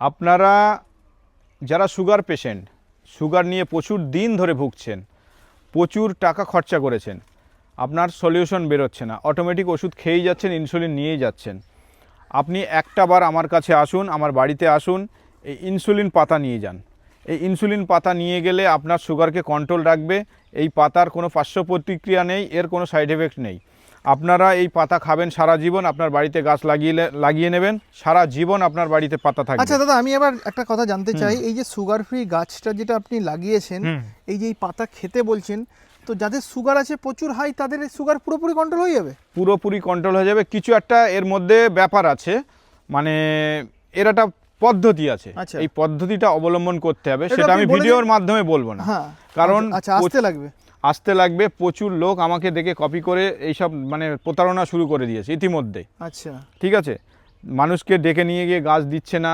আপনারা যারা sugar patient, sugar নিয়ে প্রচুর দিন ধরে ভুগছেন, প্রচুর টাকা খরচা করেছেন, আপনার সলিউশন বেরোচ্ছে না, অটোমেটিক ওষুধ খেয়েই যাচ্ছেন, ইনসুলিন নিয়েই যাচ্ছেন, আপনি একটা বার আমার কাছে আসুন, আমার বাড়িতে আসুন, এই ইনসুলিন পাতা নিয়ে যান। এই ইনসুলিন পাতা নিয়ে গেলে আপনার সুগারকে কন্ট্রোল রাখবে। এই পাতার কোনো পার্শ্ব প্রতিক্রিয়া নেই, এর কোনো সাইড এফেক্ট নেই। আপনারা এই পাতা খাবেন সারা জীবন, আপনার বাড়িতে গাছ লাগিয়ে নেবেন, সারা জীবন আপনার বাড়িতে পাতা থাকবে। আচ্ছা দাদা, আমি এবার একটা কথা জানতে চাই, এই যে সুগার ফ্রি গাছটা যেটা আপনি লাগিয়েছেন, এই যে এই পাতা খেতে বলছেন, তো যাদের সুগার আছে প্রচুর হাই, তাদের সুগার পুরোপুরি কন্ট্রোল হয়ে যাবে? পুরোপুরি কন্ট্রোল হয়ে যাবে। কিছু একটা এর মধ্যে ব্যাপার আছে, মানে এর একটা পদ্ধতি আছে, আচ্ছা। এই পদ্ধতিটা অবলম্বন করতে হবে, এটা সেটা আপনি আমি বলে ভিডিওর মাধ্যমে বলবো না। হ্যাঁ, কারণ আচ্ছা আসতে লাগবে। আসতে লাগবে। প্রচুর লোক আমাকে দেখে কপি করে এইসব মানে প্রতারণা শুরু করে দিয়েছে ইতিমধ্যে। আচ্ছা ঠিক আছে, মানুষকে ডেকে নিয়ে গিয়ে গাছ দিচ্ছে না,